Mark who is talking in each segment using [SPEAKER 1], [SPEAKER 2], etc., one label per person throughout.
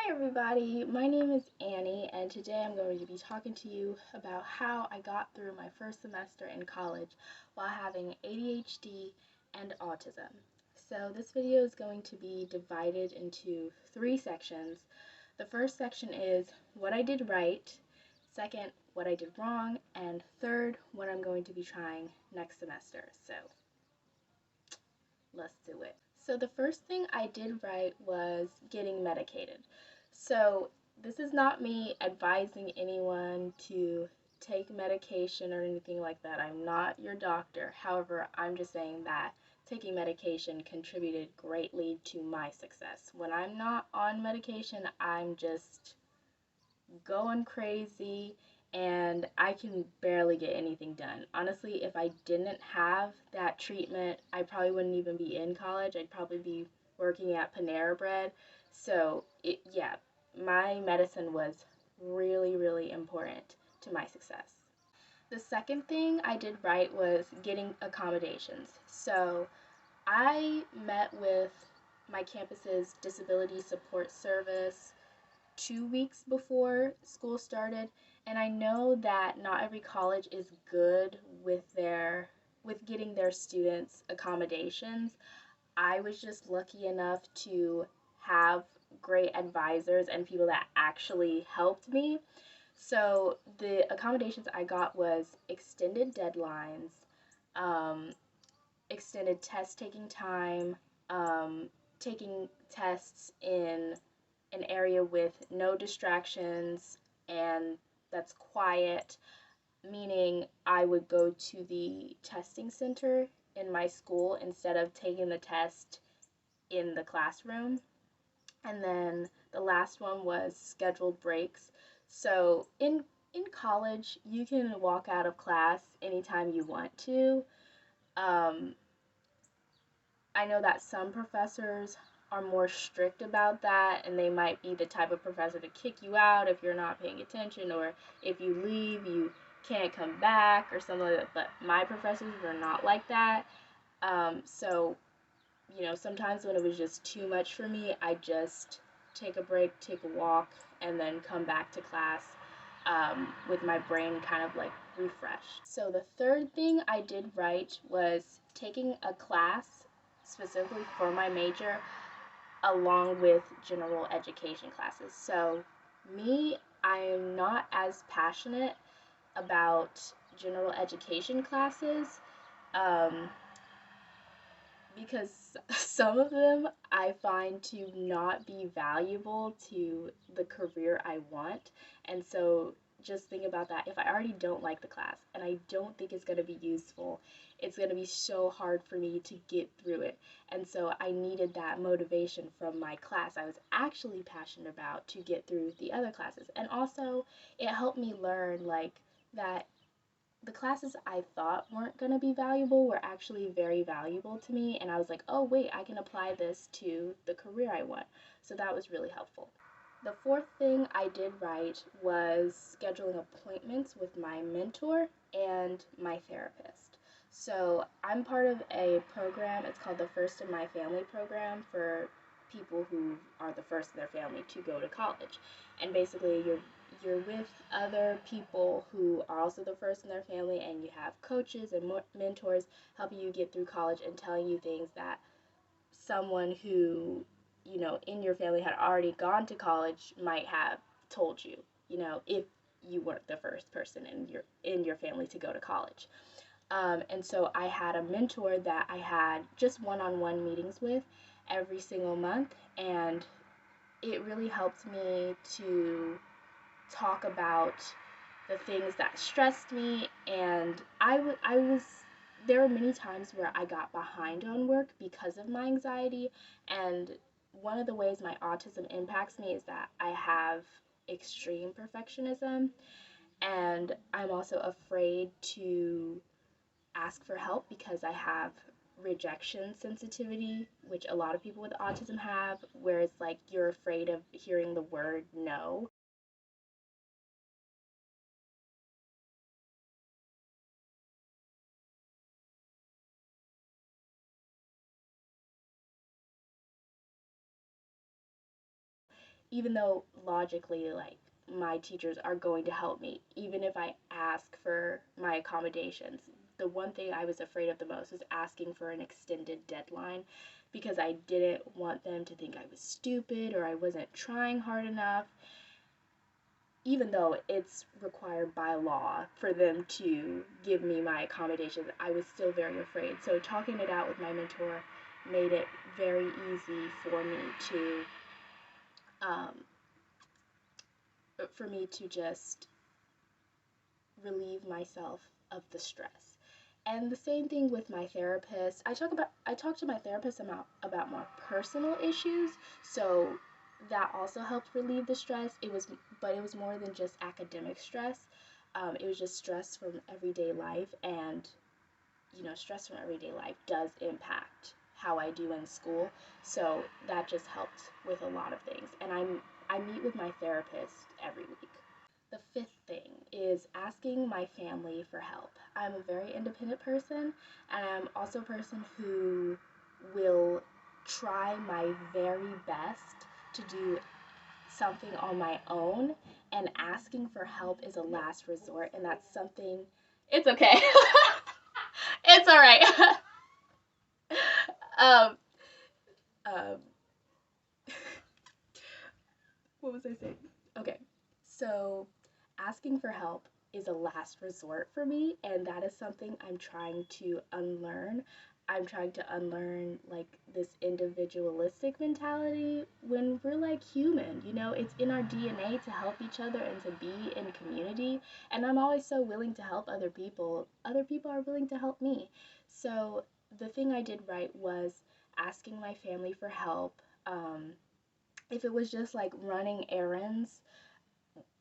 [SPEAKER 1] Hi everybody, my name is Annie and today I'm going to be talking to you about how I got through my first semester in college while having ADHD and autism. So this video is going to be divided into three sections. The first section is what I did right, second, what I did wrong, and third, what I'm going to be trying next semester. So let's do it. So the first thing I did right was getting medicated. So this is not me advising anyone to take medication or anything like that. I'm not your doctor. However, I'm just saying that taking medication contributed greatly to my success. When I'm not on medication, I'm just going crazy and I can barely get anything done. Honestly, if I didn't have that treatment, I probably wouldn't even be in college. I'd probably be working at Panera Bread. So, yeah, my medicine was really, really important to my success. The second thing I did right was getting accommodations. So, I met with my campus's disability support service 2 weeks before school started, and I know that not every college is good with getting their students accommodations. I was just lucky enough to have great advisors and people that actually helped me. So the accommodations I got was extended deadlines, um, extended test taking time, taking tests in an area with no distractions and that's quiet, meaning I would go to the testing center in my school instead of taking the test in the classroom. And then the last one was scheduled breaks. So in college, you can walk out of class anytime you want to. Um, I know that some professors are more strict about that, and they might be the type of professor to kick you out if you're not paying attention, or if you leave, you can't come back, or something like that. But my professors were not like that. So, sometimes when it was just too much for me, I just take a break, take a walk, and then come back to class with my brain kind of like refreshed. So the third thing I did right was taking a class specifically for my major along with general education classes. So me, I am not as passionate about general education classes um, because some of them I find to not be valuable to the career I want. And so just think about that. If I already don't like the class and I don't think it's going to be useful, it's going to be so hard for me to get through it. And so I needed that motivation from my class I was actually passionate about to get through the other classes. And also, it helped me learn that the classes I thought weren't going to be valuable were actually very valuable to me. And I was like, oh, wait, I can apply this to the career I want. So that was really helpful. The fourth thing I did right was scheduling appointments with my mentor and my therapist. So I'm part of a program, it's called the First in My Family program for people who are the first in their family to go to college. And basically you're with other people who are also the first in their family, and you have coaches and mentors helping you get through college and telling you things that someone who in your family had already gone to college might have told you, if you weren't the first person in your family to go to college. And so I had a mentor that I had just one-on-one meetings with every single month, and it really helped me to talk about the things that stressed me. And I was there were many times where I got behind on work because of my anxiety. And one of the ways my autism impacts me is that I have extreme perfectionism, and I'm also afraid to ask for help because I have rejection sensitivity, which a lot of people with autism have, where it's like you're afraid of hearing the word no. even though logically, like, my teachers are going to help me, even if I ask for my accommodations. The one thing I was afraid of the most was asking for an extended deadline because I didn't want them to think I was stupid or I wasn't trying hard enough, even though it's required by law for them to give me my accommodations. I was still very afraid. So talking it out with my mentor made it very easy um, for me to just relieve myself of the stress. And the same thing with my therapist. I talk to my therapist about more personal issues, so that also helped relieve the stress. But it was more than just academic stress. It was just stress from everyday life, and stress from everyday life does impact how I do in school. So that just helped with a lot of things. And I meet with my therapist every week. The fifth thing is asking my family for help. I'm a very independent person, and I'm also a person who will try my very best to do something on my own, and asking for help is a last resort, and that's something. It's okay. It's all right. um, um, what was I saying? Okay, so asking for help is a last resort for me, and that is something I'm trying to unlearn. I'm trying to unlearn like this individualistic mentality when we're like human, it's in our DNA to help each other and to be in community. And I'm always so willing to help other people. Other people are willing to help me. So the thing I did right was asking my family for help. If it was just like running errands,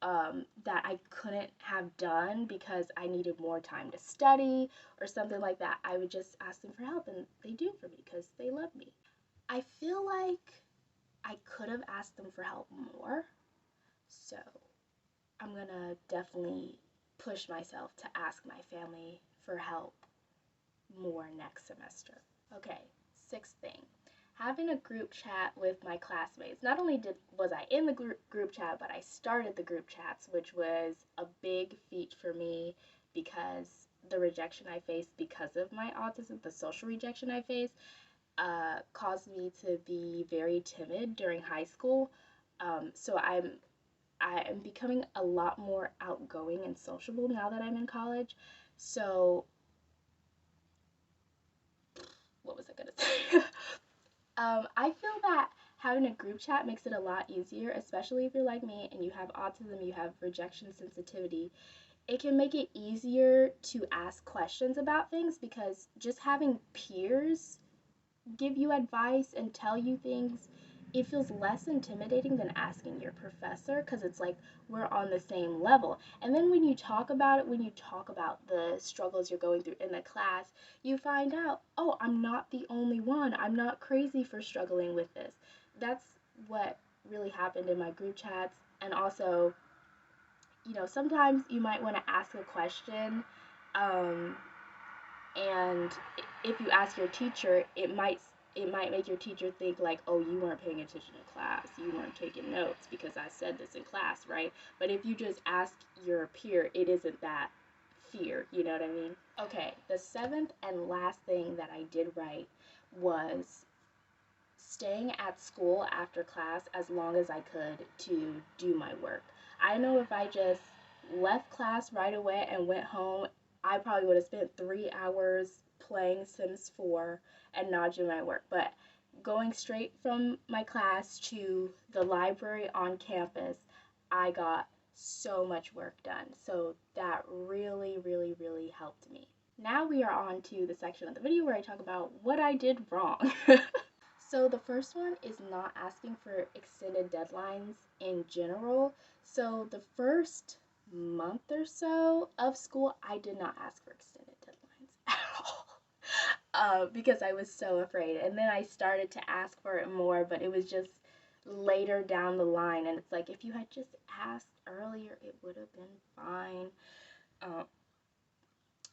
[SPEAKER 1] that I couldn't have done because I needed more time to study or something like that, I would just ask them for help, and they do for me because they love me. I feel like I could have asked them for help more, so I'm gonna definitely push myself to ask my family for help more next semester. Okay, sixth thing, having a group chat with my classmates. Not only was I in the group chat, but I started the group chats, which was a big feat for me because the rejection I faced because of my autism, the social rejection I faced, caused me to be very timid during high school. So I am becoming a lot more outgoing and sociable now that I'm in college. So what was I gonna say? I feel that having a group chat makes it a lot easier, especially if you're like me and you have autism, you have rejection sensitivity. It can make it easier to ask questions about things because just having peers give you advice and tell you things, it feels less intimidating than asking your professor because it's like we're on the same level. And then when you talk about it, when you talk about the struggles you're going through in the class, you find out, oh, I'm not the only one. I'm not crazy for struggling with this. That's what really happened in my group chats. And also, sometimes you might want to ask a question. Um, and if you ask your teacher, it might make your teacher think like, oh, you weren't paying attention in class, you weren't taking notes because I said this in class, right? But if you just ask your peer, it isn't that fear, you know what I mean? Okay, the seventh and last thing that I did right was staying at school after class as long as I could to do my work. I know if I just left class right away and went home, I probably would have spent 3 hours playing Sims 4 and not doing my work. But going straight from my class to the library on campus, I got so much work done. So that really, really, really helped me. Now we are on to the section of the video where I talk about what I did wrong. So the first one is not asking for extended deadlines in general. So the first month or so of school, I did not ask for extended deadlines at all because I was so afraid. And then I started to ask for it more, but it was just later down the line. And it's like, if you had just asked earlier, it would have been fine. Uh,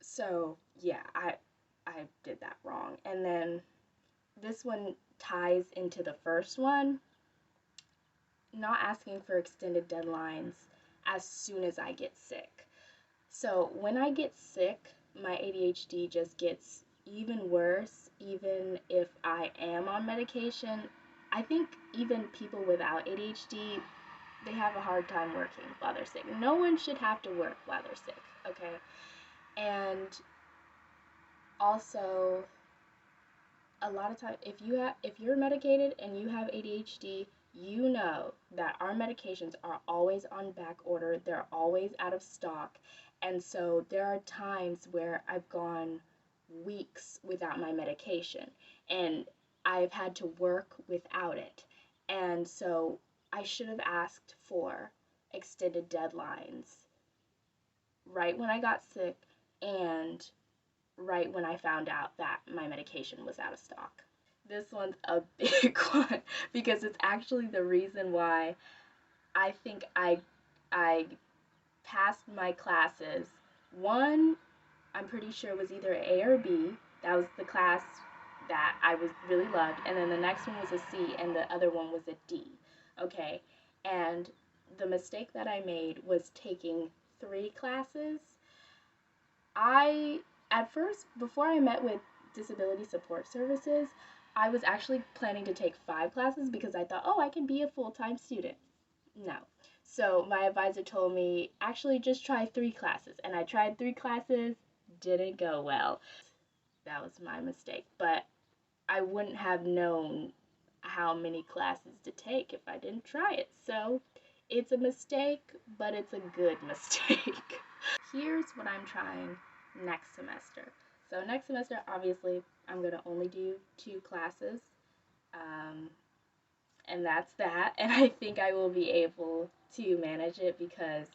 [SPEAKER 1] so yeah, I did that wrong. And then this one ties into the first one. not asking for extended deadlines as soon as I get sick. So when I get sick, my ADHD just gets even worse, even if I am on medication. I think even people without ADHD, they have a hard time working while they're sick. No one should have to work while they're sick, okay? And also, a lot of times if you're medicated and you have ADHD, you know that our medications are always on back order, they're always out of stock. And so there are times where I've gone weeks without my medication and I've had to work without it. And so I should have asked for extended deadlines right when I got sick and right when I found out that my medication was out of stock. This one's a big one because it's actually the reason why I think I passed my classes. One, I'm pretty sure was either A or B. That was the class that I was really loved, and then the next one was a C, and the other one was a D. Okay, and the mistake that I made was taking 3 classes. I, at first, before I met with disability support services, I was actually planning to take 5 classes because I thought, oh, I can be a full-time student. No. So my advisor told me, actually just try 3 classes. And I tried 3 classes, didn't go well. That was my mistake. But I wouldn't have known how many classes to take if I didn't try it. So it's a mistake, but it's a good mistake. Here's what I'm trying next semester. So next semester, obviously, I'm going to only do 2 classes. Um, and that's that. And I think I will be able to manage it because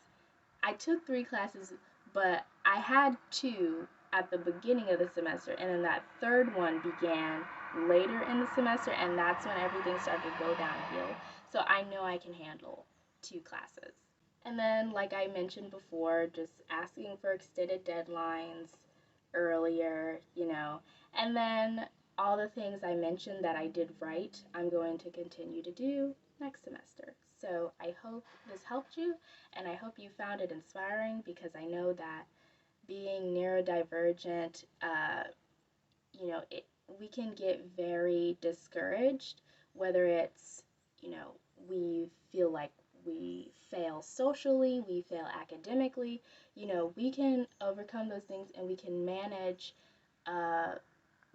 [SPEAKER 1] I took 3 classes, but I had 2 at the beginning of the semester, and then that third one began later in the semester, and that's when everything started to go downhill. So I know I can handle 2 classes. And then, like I mentioned before, just asking for extended deadlines earlier, and then all the things I mentioned that I did right, I'm going to continue to do next semester. So I hope this helped you, and I hope you found it inspiring because I know that being neurodivergent, we can get very discouraged, whether it's, we feel like we fail socially, we fail academically, we can overcome those things and we can manage uh,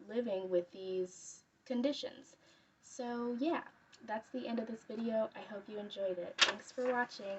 [SPEAKER 1] living with these conditions. So yeah, that's the end of this video. I hope you enjoyed it. Thanks for watching.